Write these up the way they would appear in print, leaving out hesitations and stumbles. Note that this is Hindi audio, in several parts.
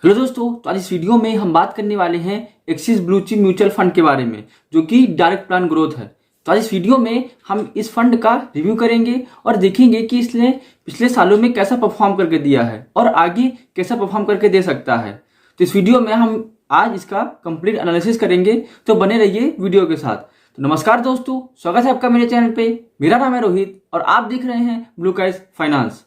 हेलो दोस्तों, तो आज इस वीडियो में हम बात करने वाले हैं axis blue chip mutual fund के बारे में, जो कि डायरेक्ट प्लान ग्रोथ है। तो आज इस वीडियो में हम इस फंड का रिव्यू करेंगे और देखेंगे कि इसने पिछले सालों में कैसा परफॉर्म करके दिया है और आगे कैसा परफॉर्म करके दे सकता है। तो इस वीडियो में हम आज इसका कंप्लीट एनालिसिस करेंगे, तो बने रहिए वीडियो के साथ। तो नमस्कार दोस्तों, स्वागत है आपका मेरे चैनल पे। मेरा नाम है रोहित और आप देख रहे हैं ब्लू काइज फाइनेंस।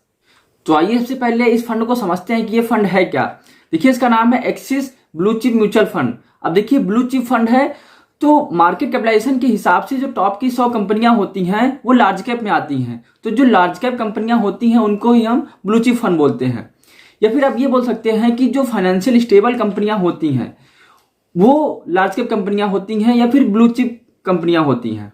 तो आइए सबसे पहले इस फंड को समझते हैं कि ये फंड है क्या। देखिए, इसका नाम है axis blue chip mutual fund. अब देखिए, ब्लू चिप फंड है तो मार्केट कैपिटलाइजेशन के हिसाब से जो टॉप की 100 कंपनियां होती हैं वो लार्ज कैप में आती हैं। तो जो लार्ज कैप कंपनियां होती हैं उनको ही हम ब्लू चिप फंड बोलते हैं। या फिर आप ये बोल सकते हैं कि जो फाइनेंशियल स्टेबल कंपनियां होती हैं वो लार्ज कैप कंपनियां होती हैं या फिर ब्लू चिप कंपनियां होती हैं।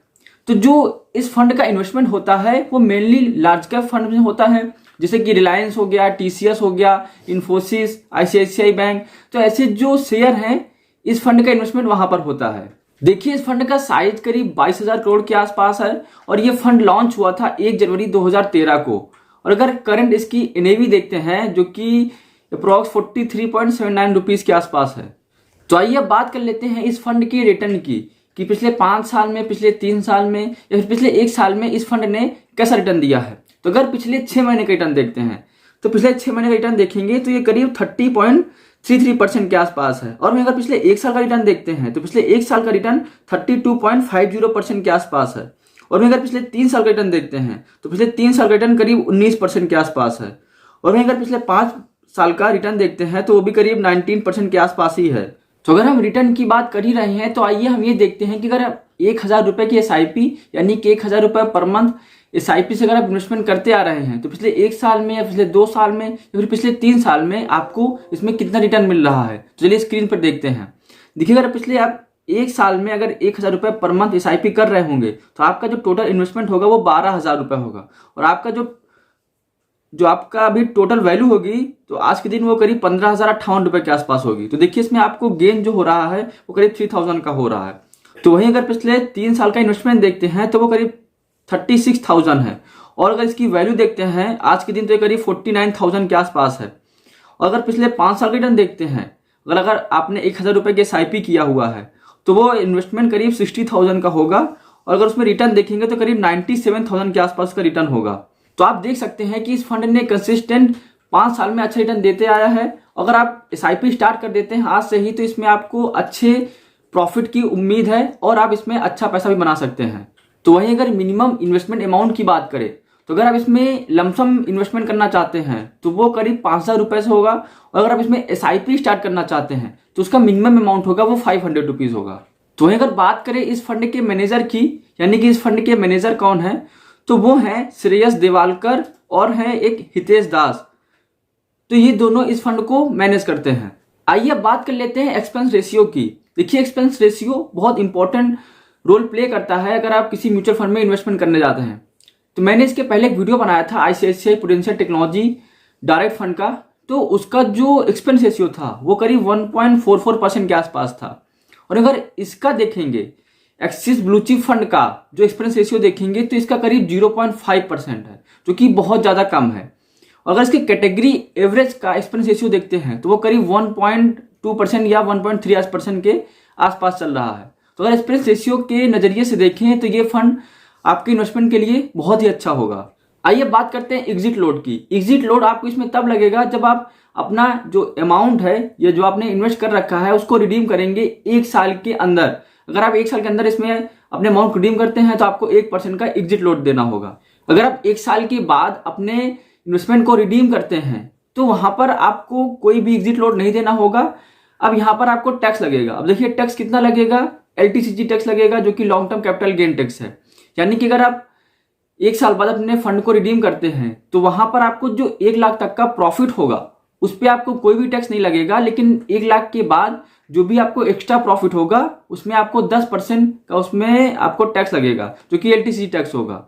तो जो इस फंड का इन्वेस्टमेंट होता है वो मेनली लार्ज कैप फंड में होता है, जैसे कि रिलायंस हो गया, टीसीएस हो गया, इन्फोसिस, आईसीआईसीआई बैंक। तो ऐसे जो शेयर हैं इस फंड का इन्वेस्टमेंट वहां पर होता है। देखिए, इस फंड का साइज करीब 22,000 करोड़ के आसपास है और ये फंड लॉन्च हुआ था 1 जनवरी 2013 को। और अगर करंट इसकी एनएवी देखते हैं जो कि अप्रॉक्स 43.79 रुपीज के आसपास है। तो आइए अब बात कर लेते हैं इस फंड के रिटर्न की, कि पिछले 5 साल में, पिछले 3 साल में या फिर पिछले 1 साल में इस फंड ने कैसा रिटर्न दिया है। तो अगर पिछले 6 महीने का रिटर्न देखते हैं तो पिछले 6 महीने का रिटर्न देखेंगे तो ये करीब 30.33% के आसपास है। और अगर पिछले 1 साल का रिटर्न देखते हैं तो पिछले 1 साल का रिटर्न 32.50% के आसपास है। और अगर पिछले 3 साल का रिटर्न देखते हैं तो पिछले 3 साल का रिटर्न करीब 19% के आसपास है। और अगर पिछले 5 साल का रिटर्न देखते हैं तो वो भी करीब 19% के आसपास ही है। तो अगर हम रिटर्न की बात कर ही रहे हैं तो आइए हम ये देखते हैं कि अगर 1,000 रुपए की एसआईपी यानी कि 1,000 रुपए पर मंथ एसआईपी से अगर आप इन्वेस्टमेंट करते आ रहे हैं तो पिछले 1 साल में या पिछले 2 साल में या फिर पिछले 3 साल में आपको इसमें कितना रिटर्न मिल रहा है। तो चलिए स्क्रीन पर देखते हैं। देखिए, अगर पिछले आप 1 साल में अगर 1,000 रुपए पर मंथ एसआईपी कर रहे होंगे तो आपका जो टोटल इन्वेस्टमेंट होगा वो 12,000 रुपए होगा। और आपका जो आपका अभी टोटल वैल्यू होगी तो आज के दिन वो करीब 15,058 रुपए के आसपास होगी। तो देखिए, इसमें आपको गेन जो हो रहा है वो करीब 3,000 का हो रहा है। तो वहीं अगर पिछले 3 साल का इन्वेस्टमेंट देखते हैं तो वो करीब 36,000 है। और अगर इसकी वैल्यू देखते हैं आज के दिन तो ये करीब 49,000 के आसपास है। और अगर पिछले 5 साल का रिटर्न देखते हैं, अगर आपने 1,000 रुपए की एसआईपी किया हुआ है तो वो इन्वेस्टमेंट करीब 60,000 का होगा। और अगर उसमें रिटर्न देखेंगे तो करीब 97,000 के आसपास का रिटर्न होगा। तो आप देख सकते हैं कि इस फंड ने कंसिस्टेंट 5 साल में अच्छा रिटर्न देते आया है। अगर आप एसआईपी स्टार्ट कर देते हैं आज से ही तो इसमें आपको अच्छे प्रॉफिट की उम्मीद है और आप इसमें अच्छा पैसा भी बना सकते हैं। तो वहीं अगर मिनिमम इन्वेस्टमेंट अमाउंट की बात करें तो अगर आप इसमें लमसम इन्वेस्टमेंट करना चाहते हैं तो वो करीब 5,000 रुपए से होगा। और अगर आप इसमें एसआईपी स्टार्ट करना चाहते हैं तो उसका मिनिमम अमाउंट होगा वो 500 रुपीज होगा। तो वहीं अगर बात करें इस फंड के मैनेजर की, यानी कि इस फंड के मैनेजर कौन है, तो वो हैं श्रेयस देवालकर और हैं एक हितेश दास। तो ये दोनों इस फंड को मैनेज करते हैं। आइए अब बात कर लेते हैं एक्सपेंस रेशियो की। देखिए, एक्सपेंस रेशियो बहुत इंपॉर्टेंट रोल प्ले करता है अगर आप किसी म्यूचुअल फंड में इन्वेस्टमेंट करने जाते हैं। तो मैंने इसके पहले एक वीडियो बनाया था ICICI prudential technology direct fund का, तो उसका जो एक्सपेंस रेशियो था वो करीब 1.44% के आसपास था। और अगर इसका देखेंगे एक्सिस ब्लू चिप फंड का जो एक्सपेंस रेशियो देखेंगे तो इसका करीब 0.5% है, जो कि बहुत ज्यादा कम है। और अगर इसके कैटेगरी एवरेज का एक्सपेंस रेशियो देखते हैं तो वो करीब 1.2% या 1.3% के आसपास चल रहा है। तो अगर एक्सपेंस रेशियो के नजरिए से देखें तो ये फंड आपके इन्वेस्टमेंट के लिए बहुत ही अच्छा होगा। आइए बात करते हैं एग्जिट लोड की। एग्जिट लोड आपको इसमें तब लगेगा जब आप अपना जो अमाउंट है या जो आपने इन्वेस्ट कर रखा है उसको रिडीम करेंगे 1 साल के अंदर। अगर आप 1 साल के अंदर इसमें अपने अमाउंट रिडीम करते हैं तो आपको 1% का एग्जिट लोड देना होगा। अगर आप 1 साल के बाद अपने इन्वेस्टमेंट को रिडीम करते हैं तो वहां पर आपको कोई भी एग्जिट लोड नहीं देना होगा। अब यहां पर आपको टैक्स लगेगा। अब देखिए, टैक्स कितना लगेगा, एलटीसीजी टैक्स लगेगा, जो कि long term capital gain tax है। यानी कि अगर आप 1 साल बाद अपने फंड को रिडीम करते हैं तो वहां पर आपको जो 1 लाख तक का प्रॉफिट होगा उस पर आपको कोई भी टैक्स नहीं लगेगा। लेकिन 1 लाख के बाद जो भी आपको एक्स्ट्रा प्रॉफिट होगा उसमें आपको 10% का उसमें आपको टैक्स लगेगा, जो कि एलटीसी टैक्स होगा।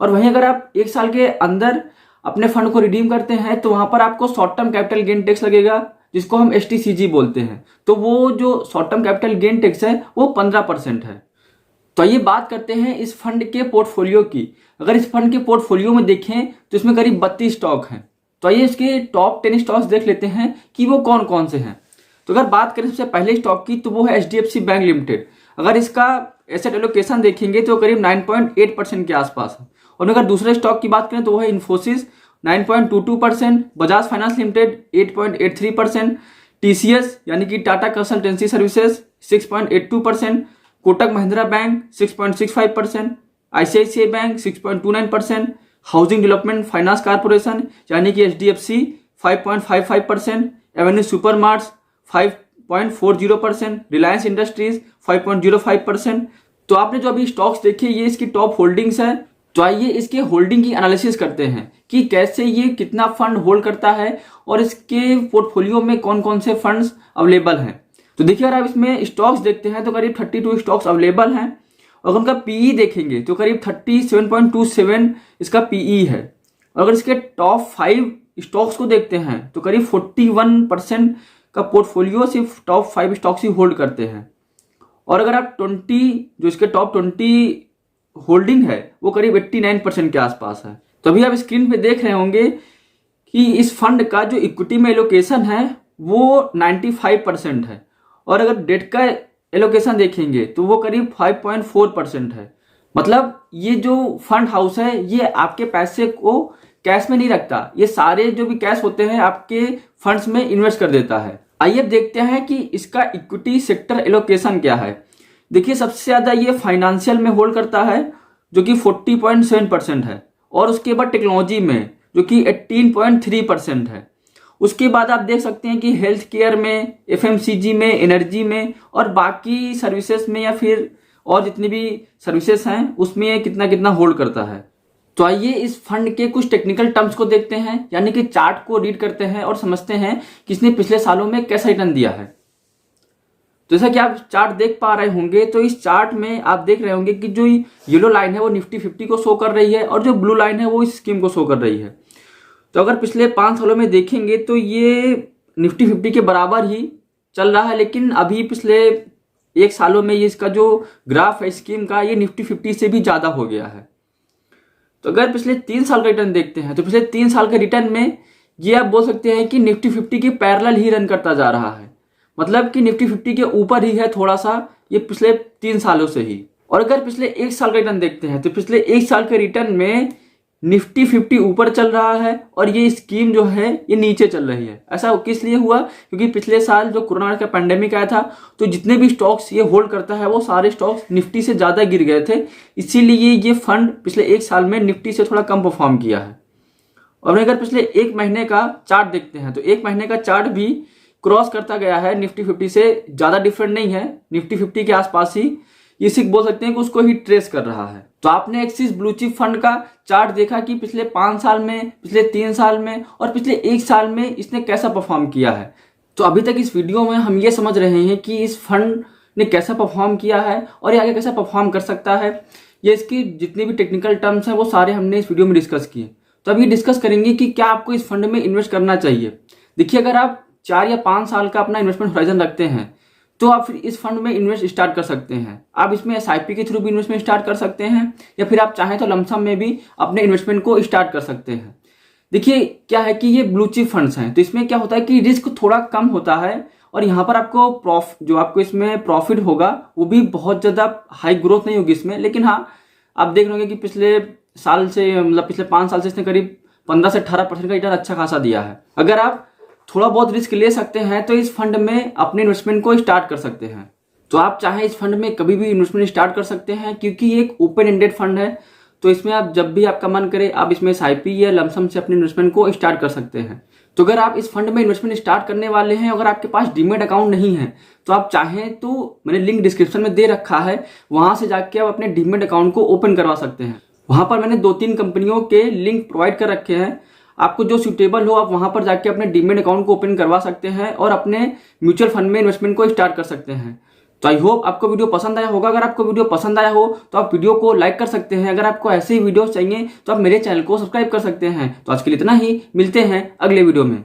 और वहीं अगर आप 1 साल के अंदर अपने फंड को रिडीम करते हैं तो वहां पर आपको short term capital gain tax लगेगा, जिसको हम एसटीसीजी बोलते हैं। तो वो जो short term capital gain tax है वो 15% है। तो ये बात करते हैं इस फंड के पोर्टफोलियो की। अगर इस फंड के पोर्टफोलियो में देखें तो इसमें करीब 32 स्टॉक हैं। तो आइए इसके टॉप 10 स्टॉक्स देख लेते हैं कि वो कौन कौन से हैं। तो अगर बात करें सबसे पहले स्टॉक की तो वो है HDFC बैंक लिमिटेड। अगर इसका एसेट एलोकेशन देखेंगे तो करीब 9.8% के आसपास है। और अगर दूसरे स्टॉक की बात करें तो वो है Infosys 9.22%, Bajaj finance limited 8.83%, TCS यानी कि Tata consultancy services 6.82%, Kotak Mahindra bank 6.65%, ICICI bank 6.29%, housing development finance corporation यानी कि HDFC 5.55%, Avenue Supermarts 5.40%, Reliance industries 5.05%। तो आपने जो अभी स्टॉक्स देखे ये इसकी टॉप होल्डिंग्स है। तो आइए इसके होल्डिंग की एनालिसिस करते हैं कि कैसे ये कितना फंड होल्ड करता है और इसके पोर्टफोलियो में कौन कौन से फंड्स अवेलेबल हैं। तो देखिए अगर आप इसमें स्टॉक्स देखते हैं तो करीब 32 स्टॉक्स अवेलेबल हैं और उनका पीई देखेंगे तो करीब 37.27 इसका पीई है। और अगर इसके टॉप 5 स्टॉक्स को देखते हैं तो करीब 41% का पोर्टफोलियो सिर्फ टॉप 5 स्टॉक्स ही होल्ड करते हैं। और अगर आप 20 जो इसके टॉप 20 होल्डिंग है वो करीब 89% के आसपास है। तो अभी आप स्क्रीन पे देख रहे होंगे कि इस फंड का जो इक्विटी में एलोकेशन है वो 95% है और अगर डेट का एलोकेशन देखेंगे तो वो करीब 5.4% है। मतलब ये जो फंड हाउस है ये आपके पैसे को कैश में नहीं रखता, ये सारे जो भी कैश होते हैं आपके फंड्स में इन्वेस्ट कर देता है। आइए देखते हैं कि इसका इक्विटी सेक्टर एलोकेशन क्या है। देखिए सबसे ज्यादा ये फाइनेंशियल में होल्ड करता है जो कि 40.7% है और उसके बाद टेक्नोलॉजी में जो कि 18.3% है। उसके बाद आप देख सकते हैं कि हेल्थ केयर में, FMCG में, एनर्जी में और बाकी सर्विसेज में या फिर और जितनी भी सर्विसेज हैं उसमें ये कितना कितना होल्ड करता है। तो आइए इस फंड के कुछ टेक्निकल टर्म्स को देखते हैं यानी कि चार्ट को रीड करते हैं और समझते हैं कि इसने पिछले सालों में कैसा रिटर्न दिया है। तो जैसा कि आप चार्ट देख पा रहे होंगे तो इस चार्ट में आप देख रहे होंगे कि जो येलो लाइन है वो निफ्टी 50 को शो कर रही है और जो ब्लू लाइन है वो इस स्कीम को शो कर रही है। तो अगर पिछले 5 सालों में देखेंगे तो ये निफ्टी 50 के बराबर ही चल रहा है, लेकिन अभी पिछले 1 सालों में ये इसका जो ग्राफ है स्कीम का ये निफ्टी 50 से भी ज्यादा हो गया है। तो अगर पिछले 3 साल का रिटर्न देखते हैं तो पिछले 3 साल के रिटर्न में ये आप बोल सकते हैं कि निफ्टी 50 के पैरेलल ही रन करता जा रहा है, मतलब कि निफ्टी 50 के ऊपर ही है थोड़ा सा ये पिछले 3 सालों से ही। और अगर पिछले 1 साल का रिटर्न देखते हैं तो पिछले 1 साल के रिटर्न में निफ्टी 50 ऊपर चल रहा है और ये स्कीम जो है ये नीचे चल रही है। ऐसा किस लिए हुआ? क्योंकि पिछले साल जो कोरोना का पैंडेमिक आया था तो जितने भी स्टॉक्स ये होल्ड करता है वो सारे स्टॉक्स निफ्टी से ज्यादा गिर गए थे, इसीलिए ये फंड पिछले 1 साल में निफ्टी से थोड़ा कम परफॉर्म किया है। और अगर पिछले 1 महीने का चार्ट देखते हैं तो 1 महीने का चार्ट भी क्रॉस करता गया है निफ्टी 50 से, ज्यादा डिफरेंट नहीं है, निफ्टी 50 के आसपास ही ये सिर्फ बोल सकते हैं कि उसको ही ट्रेस कर रहा है। तो आपने एक्सिस ब्लू चिप फंड का चार्ट देखा कि पिछले 5 साल में, पिछले 3 साल में और पिछले 1 साल में इसने कैसा परफॉर्म किया है। तो अभी तक इस वीडियो में हम ये समझ रहे हैं कि इस फंड ने कैसा परफॉर्म किया है और ये आगे कैसा परफॉर्म कर सकता है। ये इसकी जितने भी टेक्निकल टर्म्स हैं वो सारे हमने इस वीडियो में डिस्कस किए। तो अभी डिस्कस करेंगे कि क्या आपको इस फंड में इन्वेस्ट करना चाहिए। देखिए अगर आप 4 या 5 साल का अपना इन्वेस्टमेंट होराइजन रखते हैं तो आप फिर इस फंड में इन्वेस्ट स्टार्ट कर सकते हैं। आप इसमें SIP के थ्रू भी इन्वेस्टमेंट स्टार्ट कर सकते हैं या फिर आप चाहें तो लमसम में भी अपने इन्वेस्टमेंट को स्टार्ट कर सकते हैं। देखिए क्या है कि ये ब्लू चिप फंड्स हैं तो इसमें क्या होता है कि रिस्क थोड़ा कम होता है और यहाँ पर आपको जो आपको इसमें प्रॉफिट होगा वो भी बहुत ज्यादा हाई ग्रोथ नहीं होगी इसमें, लेकिन हाँ आप देख रहे होंगे कि पिछले साल से मतलब पिछले 5 साल से इसने करीब 15 से 18% का रिटर्न अच्छा खासा दिया है। अगर आप थोड़ा बहुत रिस्क ले सकते हैं तो इस फंड में अपने इन्वेस्टमेंट को स्टार्ट कर सकते हैं। तो आप चाहे इस फंड में कभी भी इन्वेस्टमेंट स्टार्ट कर सकते हैं क्योंकि ये एक ओपन एंडेड फंड है। तो इसमें आप जब भी आपका मन करे आप इसमें SIP या लमसम से अपने इन्वेस्टमेंट को स्टार्ट कर सकते हैं। तो अगर आप इस फंड में इन्वेस्टमेंट स्टार्ट करने वाले हैं, अगर आपके पास डीमेट अकाउंट नहीं है तो आप चाहें तो मैंने लिंक डिस्क्रिप्शन में दे रखा है, वहां से जाके आप अपने डीमेट अकाउंट को ओपन करवा सकते हैं। वहां पर मैंने 2-3 कंपनियों के लिंक प्रोवाइड कर रखे हैं, आपको जो सूटेबल हो आप वहां पर जाके अपने डीमेट अकाउंट को ओपन करवा सकते हैं और अपने म्यूचुअल फंड में इन्वेस्टमेंट को स्टार्ट कर सकते हैं। तो आई होप आपको वीडियो पसंद आया होगा। अगर आपको वीडियो पसंद आया हो तो आप वीडियो को लाइक कर सकते हैं। अगर आपको ऐसे ही वीडियो चाहिए तो आप मेरे चैनल को सब्सक्राइब कर सकते हैं। तो आज के लिए इतना ही, मिलते हैं अगले वीडियो में।